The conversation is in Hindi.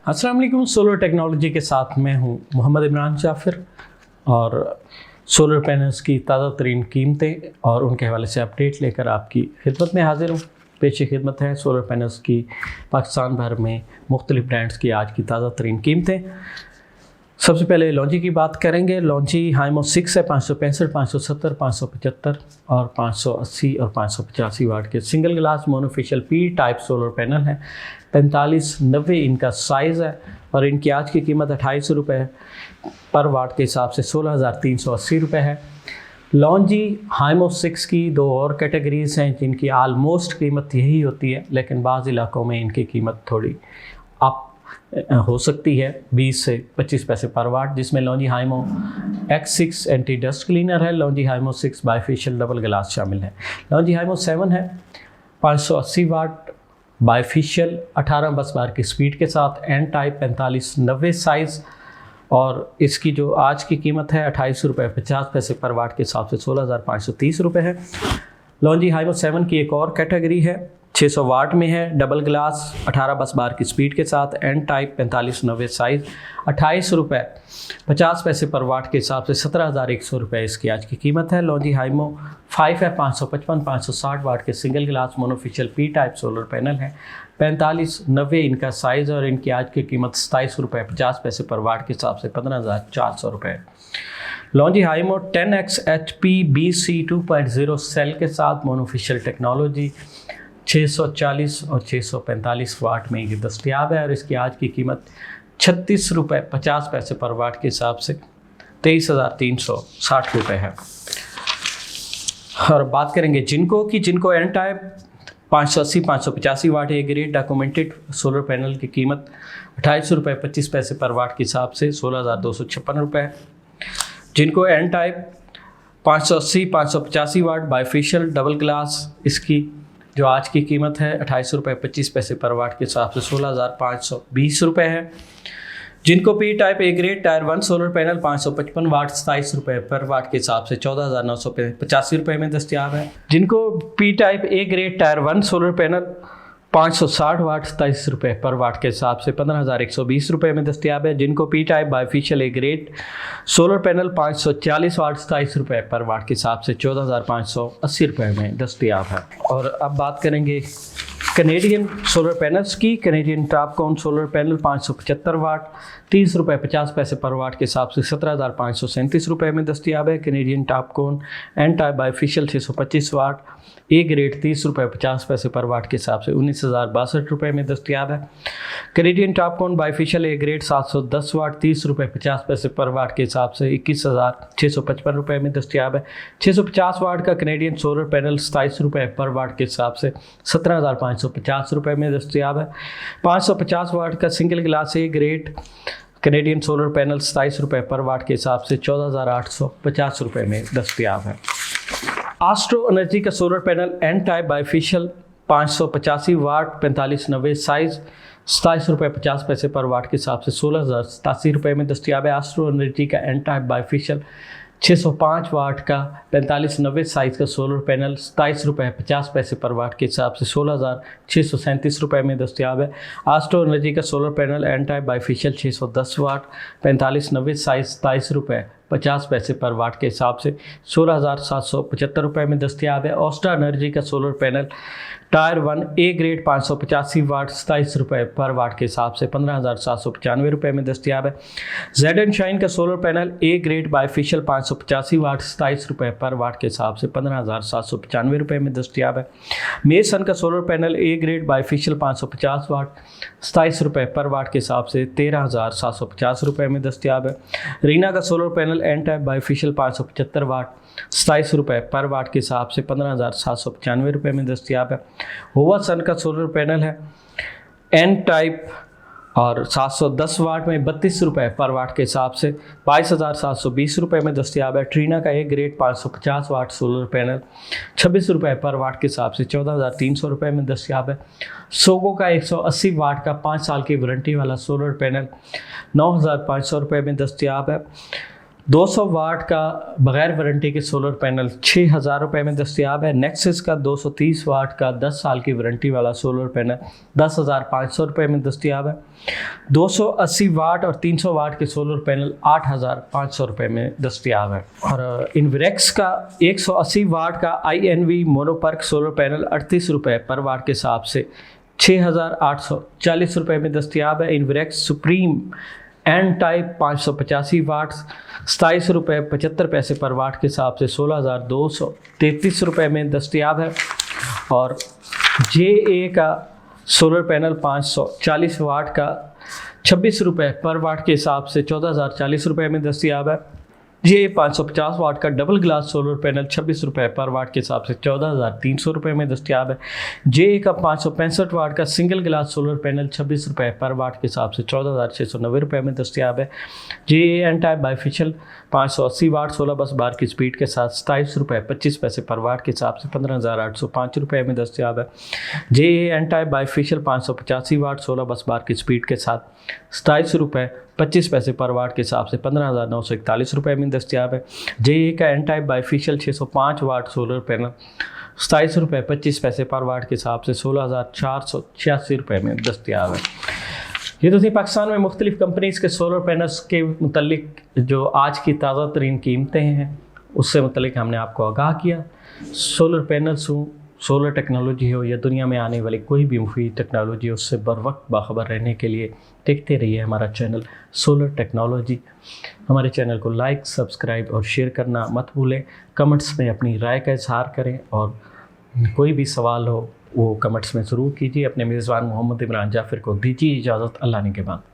अस्सलाम वालेकुम। सोलर टेक्नोलॉजी के साथ मैं हूं मोहम्मद इमरान जाफ़िर और सोलर पैनल्स की ताज़ा तरीन कीमतें और उनके हवाले से अपडेट लेकर आपकी खिदमत में हाजिर हूँ। पेश खिदमत है सोलर पैनल्स की पाकिस्तान भर में मुख्तलिफ ब्रांड्स की आज की ताज़ा तरीन कीमतें। सबसे पहले लॉन्जी की बात करेंगे। लॉन्जी हाइमो 6 है, 565, 570, 575 और 580 और 585 वाट के single glass monofacial P type solar panel है। 4590 इनका साइज़ है और इनकी आज की कीमत 28 रुपये पर वाट के हिसाब से 16,380 रुपये है। लॉन्जी हाइमो 6 की दो और कैटेगरीज़ हैं जिनकी आलमोस्ट कीमत यही होती है, लेकिन बाज़ इलाकों में इनकी कीमत थोड़ी अप हो सकती है 20 से 25 पैसे पर वाट, जिसमें Longi Himo X6 anti dust cleaner है, Longi Himo 6 bifacial double glass शामिल है। लॉन्जी हाइमो 7 है, 580 वाट बाईफेशियल 18 बस बार की स्पीड के साथ, एन टाइप 4590 साइज़ और इसकी जो आज की कीमत है 28 रुपये 50 पैसे पर वाट के हिसाब से 16,530 रुपये है। लॉन्जी हाइमो 7 की एक और कैटेगरी है, 600 वाट में है, डबल ग्लास 18 बस बार की स्पीड के साथ, एन टाइप 4590 साइज़, 28 रुपये 50 पैसे पर वाट के हिसाब से 17,100 रुपये इसकी आज की कीमत है। लॉन्जी हाइमो 5 है, 555, 560 वाट के single glass monofacial P type solar panel है, 4590 इनका साइज़ और इनकी आज की कीमत 27 रुपये 50 पैसे पर वाट के हिसाब से 15,400 रुपये है। Longi Himo 10X HP BC 2.0 cell के साथ मोनोफेशियल टेक्नोलॉजी 640 और 645 वाट में ये दस्तयाब है और इसकी आज की कीमत 36 रुपये 50 पैसे पर वाट के हिसाब से 23,360 रुपये है। और बात करेंगे जिनको एन टाइप 580 585 वाट है ग्रेड डॉक्यूमेंटेड सोलर पैनल की कीमत 28 रुपये 25 पैसे पर वाट के हिसाब से 16,256 रुपये है। जिनको एन टाइप 580 585 वाट बाईफेशियल डबल ग्लास, इसकी जो आज की कीमत है 28 रुपये 25 पैसे पर वाट के हिसाब से 16,520 रुपये है। जिनको P type A grade tyre 1 solar panel 555 वाट 27 रुपये पर वाट के हिसाब से 14,985 रुपये में दस्तयाब है। जिनको P type A grade tyre 1 solar panel 560 वाट 27 रुपये पर वाट के हिसाब से 15,120 रुपये में दस्तयाब है। जिनको P type bifacial A grade solar panel 540 वाट 27 रुपये पर वाट के हिसाब से 14,580 रुपये में दस्तयाब है। और अब बात करेंगे कैनेडियन सोलर पैनल्स की। कैनेडियन टॉपकॉन सोलर पैनल 575 वाट 30 रुपये 50 पैसे पर वाट के हिसाब से 17,537 रुपये में दस्तयाब है। Canadian Topcon N type bifacial 625 watt A grade 30 रुपये 50 पैसे पर वाट के हिसाब से 19,062 रुपये में दस्तयाब है। Canadian Topcon bifacial A grade 710 वाट 30 रुपये 50 पैसे पर वाट के हिसाब से 21,655 रुपये में दस्तयाब है। 650 वाट का कैनेडियन सोलर पैनल 27 रुपये पर वाट के हिसाब से 17,550 रुपये में दस्तयाब है। 550 वाट का single glass A grade Canadian solar panel 27 रुपये पर वाट के हिसाब से 14,850 रुपये में दस्तयाब है। एस्ट्रो एनर्जी का solar panel N type bifacial 585 watt 4590 size 27 रुपये 50 पैसे पर वाट के हिसाब से 16,087 रुपये में दस्तयाब है। एस्ट्रो एनर्जी का एन टाइप बाईफेशियल 605 वाट का 4590 साइज़ का सोलर पैनल 27 रुपये 50 पैसे पर वाट के हिसाब से 16,637 रुपये में दस्तयाब है। एस्ट्रो एनर्जी का solar panel N type bifacial 610 watt 4590 size 27 रुपये 50 पैसे पर वाट के हिसाब से 16,775 रुपये में दस्तयाब है। ऑस्टा एनर्जी का solar panel tyre 1 A grade 585 वाट 27 रुपये पर वाट के हिसाब से 15,795 रुपये में दस्तयाब है। जेड एंड शाइन का solar panel A grade bifacial 585 वाट 27 रुपये पर वाट के हिसाब से 15,795 रुपये में दस्तयाब है। मेसन का solar panel A grade bifacial 550 वाट 27 रुपये पर वाट के हिसाब से 13,750 रुपये में दस्तयाब है। रीना का solar panel N type bifacial 575 watt 27 रुपये पर वाट के हिसाब से 15,795 रुपये में दस्तयाब है। होवा सन का सोलर पैनल है एन टाइप और 710 वाट में 32 रुपये पर वाट के हिसाब से 22,720 रुपये में दस्तयाब है। ट्रीना का A grade 550 watt solar panel 26 रुपये पर वाट के हिसाब से 14,300 रुपये में दस्तयाब है। सोगो का 180 वाट का 5 साल की वारंटी वाला सोलर पैनल 9,500 रुपये में दस्तयाब है। 200 वाट का बगैर वारंटी के सोलर पैनल 6,000 रुपये में दस्तियाब है। नेक्सस का 230 वाट का 10 साल की वारंटी वाला सोलर पैनल 10,500 रुपये में दस्तियाब है। 280 वाट और 300 वाट के सोलर पैनल 8,500 रुपये में दस्तियाब है। और इन्वरेक्स का 180 वाट का INV मोनोपर्क सोलर पैनल 38 रुपये पर वाट के हिसाब से 6,840 रुपये में दस्तियाब है। इन्वरेक्स सुप्रीम एन टाइप 585 वाट 27 रुपये 75 पैसे पर वाट के हिसाब से 16,233 रुपये में दस्तियाब है। और JA का सोलर पैनल 540 वाट का 26 रुपये पर वाट के हिसाब से 14,040 रुपये में दस्तियाब है। JA 550 वाट का डबल ग्लास सोलर पैनल 26 रुपये पर वाट के हिसाब से 14,300 रुपये में दस्तियाब है। JA का 565 वाट का सिंगल ग्लास सोलर पैनल 26 रुपये पर वाट के हिसाब से 14,690 रुपये में दस्तियाब है। JA एन टाइप बाईफिशियल 580 वाट 16 बस बार की स्पीड के साथ 27 रुपये 25 पैसे पर वाट के हिसाब से 15,805 रुपये में दस्तियाब है। JA एन टाइप बाईफिशियल 585 वाट 16 बस बार की स्पीड के साथ 27 रुपये 25 पैसे पर वाट के हिसाब से 15,941 रुपये में दस्तियाब है। JA का N type bifacial 605 watt solar panel 27 रुपये 25 पैसे पर वाट के हिसाब से 16,486 रुपये में दस्तियाब है। ये तो थी पाकिस्तान में मुख्तलिफ कंपनीज़ के सोलर पैनल्स के मुतल्लिक जो आज की ताज़ा तरीन कीमतें हैं उससे मुतल्लिक हमने आपको आगाह किया। सोलर पैनल्स हो, सोलर टेक्नोलॉजी हो या दुनिया में आने वाली कोई भी मुफीद टेक्नोलॉजी उससे बर वक्त बाखबर रहने के लिए देखते रहिए हमारा चैनल सोलर टेक्नोलॉजी। हमारे चैनल को लाइक, सब्सक्राइब और शेयर करना मत भूलें। कमेंट्स में अपनी राय का इजहार करें और कोई भी सवाल हो वो कमेंट्स में ज़रूर कीजिए। अपने मेज़बान मोहम्मद इमरान जाफ़िर को दीजिए इजाज़त। अल्लाह ने के बाद।